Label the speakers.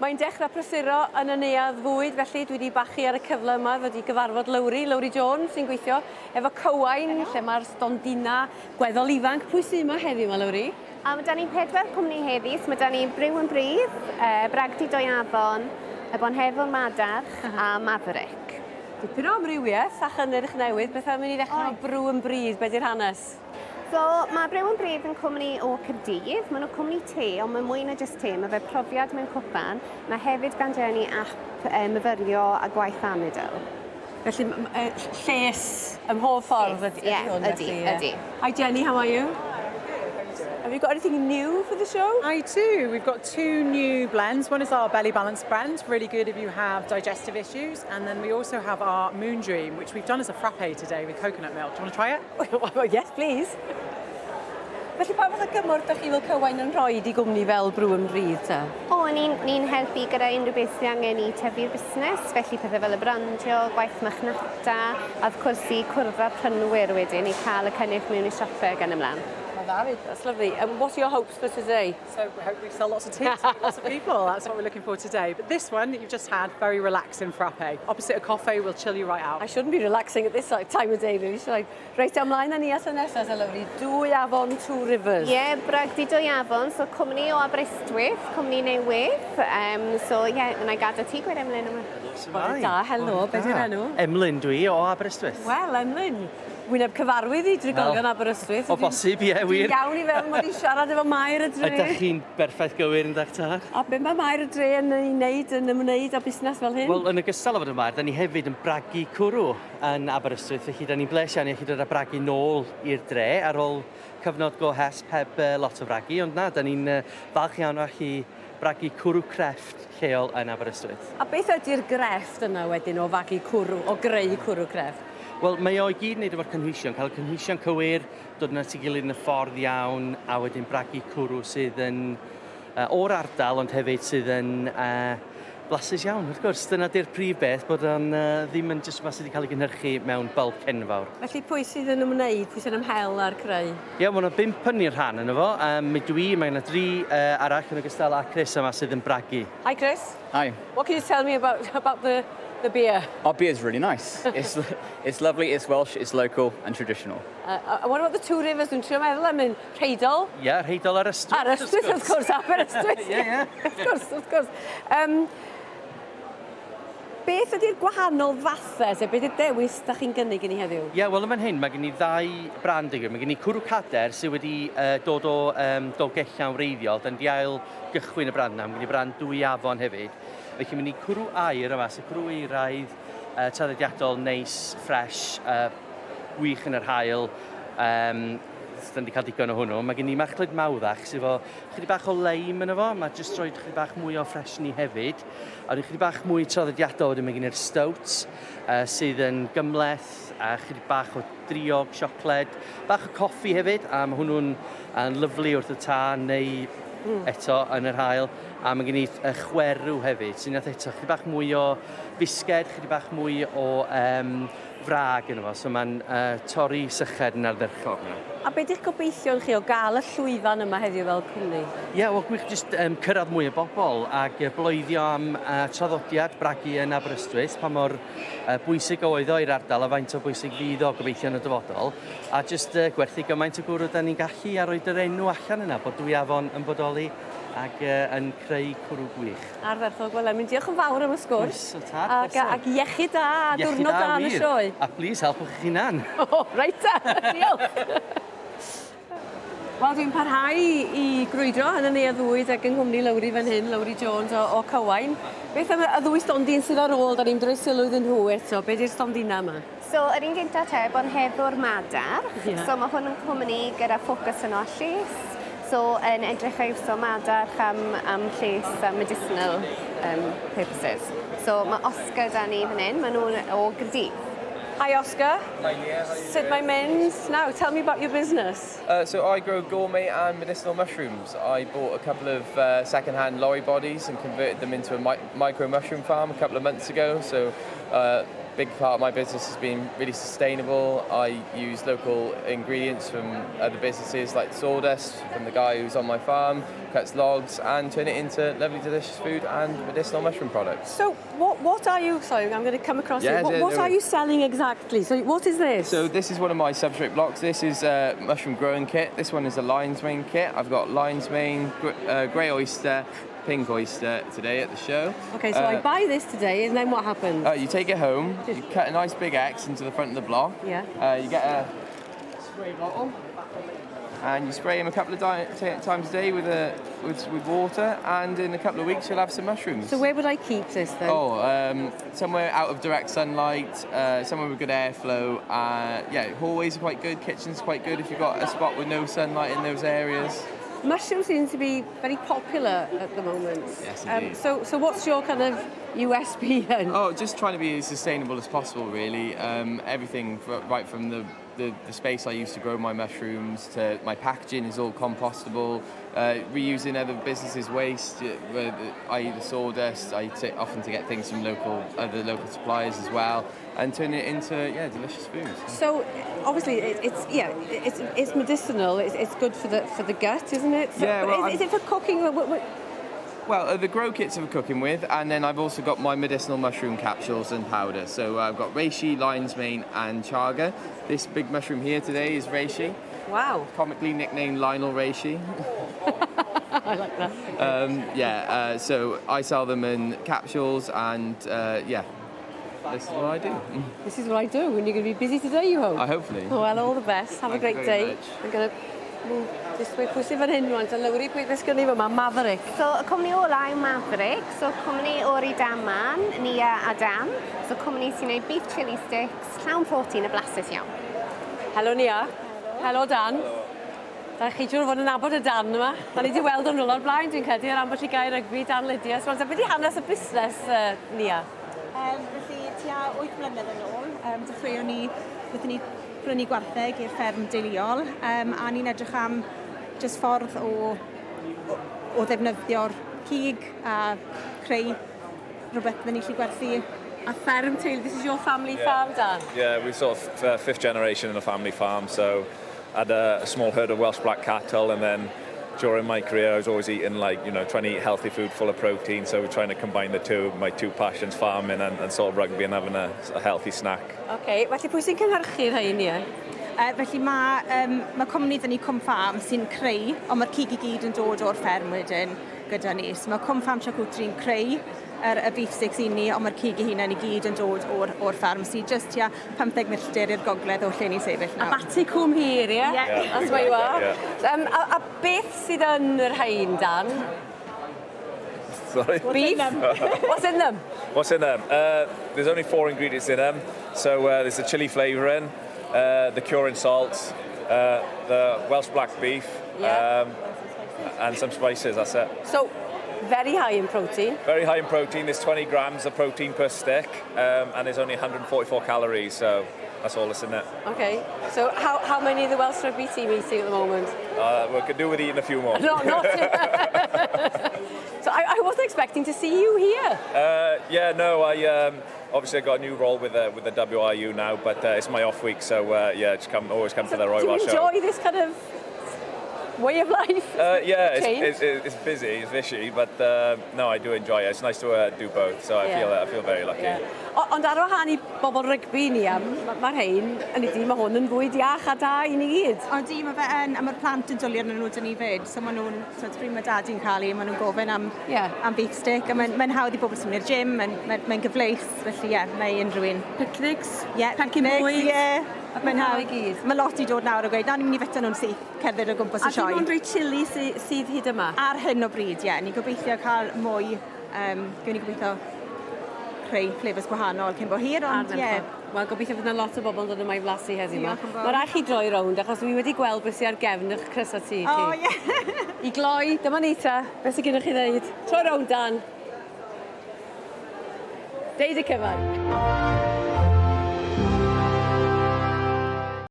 Speaker 1: Mae'n dechrau prysuro yn y Neuadd Fwyd, felly dwi wedi bachu ar y cyfle yma fod i gyfarfod Lowri Jones sy'n gweithio efo cywain, lle mae'r stondina gweddol ifanc. Pwy sy'n yma heddiw yma, Lowri?
Speaker 2: Mae 'da ni 4 cwmni heddi. Mae 'da ni Brew yn Brydd, Bragdy Neuadd, y Bonheddwr Madarch a Maverick.
Speaker 1: Dipyn o amrywiaeth a chynnyrch newydd. Beth am i ni ddechrau o Brew yn Brydd? Be 'di'r hanes?
Speaker 2: So, mae Brew yn Brydd yn cwmni o Caerdydd. Maen nhw'n cwmni te, ond mae mwy na jyst te. Mae fe profiad mewn cwpan. Mae hefyd gan Jenny app myfyrio a gwaith amidol.
Speaker 1: Felly, lles ym mhob ffordd ydy hwn.
Speaker 2: Ydy.
Speaker 1: Hi Jenny, how are you? Have you got anything new for the show?
Speaker 3: I do. We've got 2 new blends. One is our Belly Balance blend, really good if you have digestive issues. And then we also have our Moon Dream, which we've done as a frappe today with coconut milk. Do you want to try it?
Speaker 1: Yes, please. Felly pa fath o gymorth ydych chi fel cywain yn rhoi i gwmni fel Brew yn Brydd ta?
Speaker 2: Ni'n helpu gyda unrhyw beth sydd angen i tyfu'r busnes, felly pethau fel y brandio, gwaith machnata, a wrth gwrs i cwrdd â'r prynwyr wedyn i cael y cynnyrch mewn i siope gan ymlaen.
Speaker 1: That's lovely. And what are your hopes for today?
Speaker 3: So we hope we sell lots of tea to lots of people. That's what we're looking for today. But this one that you've just had, very relaxing frappe. Opposite a coffee, will chill you right out.
Speaker 1: I shouldn't be relaxing at this time of day, really, should I? Reit, ymlaen â ni at y nesaf, Lowri. Neuadd 2 Rivers.
Speaker 2: Bragdy Neuadd, so cwmni o Aberystwyth, cwmni newydd. Yna gadael ti gweud Emlyn yma.
Speaker 1: Da, helo, beth yw'r enw?
Speaker 4: Emlyn dwi o Aberystwyth.
Speaker 1: Wel, Emlyn. Wyneb cyfarwydd i drigolion Aberystwyth.
Speaker 4: O bosib, ie, wir.
Speaker 1: Iawn i fewn mod i siarad efo Mair y Dre.
Speaker 4: Ydych chi'n berffaith gywir yn dach tar?
Speaker 1: A be mae Mair y Dre yn ymwneud â busnes fel hyn?
Speaker 4: Wel, yn ogystal â fod y Mair, da ni hefyd yn bragu cwrw yn Aberystwyth. Felly, da ni'n bles iawn i chi dod â bragu nôl i'r dre ar ôl cyfnod go hesp heb lot o fragu. Ond na, da ni'n falch iawn o chi bragu cwrw crefft lleol yn Aberystwyth.
Speaker 1: A beth ydy'r grefft yna wedyn o fagu cwrw, o greu cwrw crefft?
Speaker 4: Wel, mae o i gyd wneud efo'r cynhwysion, cael y cynhwysion cywir, dod yna at ei gilydd yn y ffordd iawn, a wedyn bragu cwrw sydd yn o'r ardal, ond hefyd sydd yn blasus iawn, wrth gwrs. Dyna di'r prif beth, bod o'n ddim yn jyst mas wedi cael ei gynhyrchu mewn bulk enfawr. Felly
Speaker 1: pwy sydd yn ymwneud, pwy sydd yn ymhel ar creu?
Speaker 4: Ie, mae yna 5 pynnu'r rhan yna fo. Mae yna 3 arall yn ogystal â Chris yma sydd yn bragu.
Speaker 1: Hi Chris.
Speaker 5: Hi.
Speaker 1: What can you tell me about the beer?
Speaker 5: Our beer is really nice. It's lovely, it's Welsh, it's local and traditional.
Speaker 1: What about the 2 Rivers? Dwi'n trio meddwl am yn Rheidol?
Speaker 4: Ie, Rheidol ar Ystwyth.
Speaker 1: Ar Ystwyth, wrth gwrs, Aberystwyth.
Speaker 4: Ie.
Speaker 1: Wrth gwrs. Beth ydy'r gwahanol fathau, sef beth yw'r dewis da chi'n gynnig i ni heddiw?
Speaker 4: Ie, wel yn fan hyn, mae gen i 2 brand yw. Mae gen i cwrw cader sydd wedi dod o dolgella'n wreiddiol. Da'n di ail gychwyn y brand yna. Mae gen i brand Neuadd hefyd. Felly mynd i cwrw air yma, so cwrw eiraidd, traddodiadol, neis, ffres, gwych yn yr hael. Da'n di cael digon o hwnnw. Mae gen i machlyd mawddach sydd efo chydig bach o leim yna fo. Mae jyst roed chydig bach mwy o ffresni hefyd. A chydig bach mwy traddodiadol wedyn mae gen i'r stouts sydd yn gymleth a chydig bach o driog, siocled, bach o coffi hefyd. A mae hwnnw'n lyflu wrth y tân neu eto yn yr hael. A mae gen i chwerw hefyd, sy'n eto chydig bach mwy o fisged, chydig bach mwy o frag yna fo, so mae'n torri syched yn ardderchog.
Speaker 1: A beth ydych gobeithio chi o gael y llwyfan yma heddiw fel cwmni?
Speaker 4: Ie, wel gwych jyst cyrraedd mwy o bobl ac bloeddio am traddodiad bragu yn Aberystwyth, pa mor bwysig oedd o i'r ardal a faint o bwysig fydd o gobeithio yn y dyfodol. A jyst gwerthu gymaint o gwrw da ni'n gallu a roed yr enw allan yna, bod Neuadd yn bodoli ac yn creu cwrw gwych.
Speaker 1: Ardderchog, wel, Emlyn, diolch yn fawr am y sgwrs. Ac iechyd da, a diwrnod da yn y sioe.
Speaker 4: A please, helpwch eich hunan.
Speaker 1: Reit ta, diolch. Wel, dwi'n parhau i grwydro yn y Neuadd Fwyd ac yng nghwmni Lowri fan hyn, Lowri Jones o Cywain. Beth am y 2 stondin sydd ar ôl, da ni'n droi sylw iddyn nhw eto, beth yw'r stondina yma?
Speaker 2: So, yr un gyntaf te, Bonheddwr Madarch. So, mae hwn yn cwmni gyda ffocws yn o llys. So, yn edrych ar iwso Madarch am lles medicinal purposes. So, mae Oscar da ni fan hyn, maen nhw'n o Gaerdydd.
Speaker 1: Hi Oscar.
Speaker 6: Hi Leah, how are you?
Speaker 1: Sut mae mynd? Now, tell me about your business.
Speaker 6: So I grow gourmet and medicinal mushrooms. I bought a couple of second-hand lorry bodies and converted them into a micro mushroom farm a couple of months ago. So big part of my business has been really sustainable. I use local ingredients from other businesses like sawdust from the guy who's on my farm, cuts logs, and turn it into lovely, delicious food and medicinal mushroom products.
Speaker 1: So what are you, sorry, I'm going to come across
Speaker 6: Yeah,
Speaker 1: it. What are you selling exactly? So what is this?
Speaker 6: So this is one of my substrate blocks. This is a mushroom growing kit. This one is a lion's mane kit. I've got lion's mane, grey oyster, pink oyster today at the show.
Speaker 1: Okay, so I buy this today, and then what happens?
Speaker 6: You take it home, you cut a nice big X into the front of the block.
Speaker 1: Yeah.
Speaker 6: You get a spray bottle, and you spray them a couple of times a day with water, and in a couple of weeks you'll have some mushrooms.
Speaker 1: So where would I keep this then?
Speaker 6: Somewhere out of direct sunlight, somewhere with good airflow. Yeah, hallways are quite good, kitchen's quite good if you've got a spot with no sunlight in those areas.
Speaker 1: Mushrooms seem to be very popular at the moment.
Speaker 6: Yes, indeed.
Speaker 1: So what's your kind of USP then?
Speaker 6: Oh, just trying to be as sustainable as possible, really. Everything right from the space I use to grow my mushrooms to my packaging is all compostable. Reusing other businesses' waste, i.e. the sawdust. I often to get things from other local suppliers as well, and turn it into delicious food.
Speaker 1: So obviously it's medicinal. It's good for the gut, isn't it? So,
Speaker 6: Yeah. Well,
Speaker 1: is it for cooking?
Speaker 6: Well, the grow kits are for cooking with, and then I've also got my medicinal mushroom capsules and powder. So I've got reishi, lion's mane, and chaga. This big mushroom here today is reishi.
Speaker 1: Wow.
Speaker 6: Comically nicknamed Lionel Reishi.
Speaker 1: I like that.
Speaker 6: So I sell them in capsules, and this is what I do.
Speaker 1: This is what I do, and you're going to be busy today, you hope?
Speaker 6: Hopefully.
Speaker 1: Well, all the best. Have a
Speaker 6: Thank you
Speaker 1: great
Speaker 6: very
Speaker 1: day.
Speaker 6: much.
Speaker 1: I'm going to move this way. Pwy sy'n fan hyn rwan? Lowri, pwy ddys gen i fyma? Maverick.
Speaker 2: So y cwmni ola yw Maverick, so cwmni o'r i daman, Nia a Dan. So cwmni sy'n gwneud beef chili sticks, llawn protein a blasus iawn.
Speaker 1: Helo Nia. Helo Dan. Da chi siŵr fod yn nabod y Dan yma. Da ni wedi weld o'n rôl o'r blaen, dwi'n credu, ar ambell i gair rygbi Dan Lydia. So, beth i hanes y busnes, Nia?
Speaker 7: Felly, tua 8 blynedd yn ôl, dechreuon ni, wnaethon ni brynu gwartheg i'r fferm deuluol, a ni'n edrych am just ffordd o ddefnyddio'r cig a creu rhywbeth fydden ni gallu gwerthu.
Speaker 1: A fferm teulu, this is your family farm, Dan?
Speaker 8: Yeah, we're sort of fifth generation in a family farm, so I had a small herd of Welsh black cattle, and then during my career I was always eating trying to eat healthy food full of protein, so we're trying to combine my two passions, farming and sort of rugby, and having a healthy snack.
Speaker 1: Okay, felly pwy sy'n cynhyrchu'r rhain, Nia?
Speaker 7: Felly mae cwmni dda ni Cwm Farm sy'n creu, ond mae'r cig I gyd yn dod o'r fferm wedyn gyda ni. So mae Cwm Farm Charcuterie yn creu y beef sticks I ni, ond mae'r cig I hunain I gyd yn dod o'r fferm sy'n just 15 milltir i'r gogledd o lle ni sefyll nawr.
Speaker 1: A bati cwm hir, ie?
Speaker 7: Yeah.
Speaker 1: That's where you are.
Speaker 8: Yeah.
Speaker 1: A beth sydd yn yr rhain, Dan?
Speaker 8: Sorry?
Speaker 1: Beef? What's in them?
Speaker 8: What's in them? There's only 4 ingredients in them. So there's the chili flavouring, the curing salt, the Welsh black beef, and some spices, that's it.
Speaker 1: So, very high in protein.
Speaker 8: Very high in protein. There's 20 grams of protein per stick, and there's only 144 calories, so that's all that's in it.
Speaker 1: Okay. So, how many of the Welsh rugby team eating at the moment?
Speaker 8: We could do with eating a few more.
Speaker 1: Not. So, I wasn't expecting to see you here.
Speaker 8: I obviously I got a new role with the WRU now, but it's my off week, so just always come to the Roy Welsh show.
Speaker 1: Do you enjoy this kind of way of life?
Speaker 8: It's busy, it's fishy, but no, I do enjoy it. It's nice to do both, so I feel very lucky.
Speaker 1: Yeah. Ond ar wahân I bobl rygbi ni, mae'r rhain, mae hwn yn fwy diach a da I ni gyd.
Speaker 7: Odi, mae fe yn, a mae'r plant yn dwlu arnyn nhw dyn ni fyd, so maen nhw'n, pryd mae dad i'n cael ei, maen nhw'n gofyn am beef stick, a mae'n hawdd I bobl sy'n mynd i'r gym, mae'n gyfleus, felly mae unrhyw un.
Speaker 1: Picnics?
Speaker 7: Pecyn bwyd. Mae'n hawdd.
Speaker 1: Gyd.
Speaker 7: Mae lot I dod nawr o gweud, na ni'n mynd I fita nhw'n syth, cerdded o gwmpas y sioe.
Speaker 1: A dim ond rhoi chili sydd hyd yma?
Speaker 7: Ar hyn o bryd, Ni'n gobeithio cael mwy, gwyn ni gobeithio creu flavours gwahanol cyn bo hir, ond
Speaker 1: Wel, gobeithio fydd yna lot o bobl yn dod yma I flasu heddiw yma. Mae rhaid chi droi rownd, achos dwi wedi gweld beth sy'n ar gefn eich crysau ti. I gloi, dyma ni ta, beth sy'n gennych chi ddeud. Troi rownd, Dan. Deud y cyfan.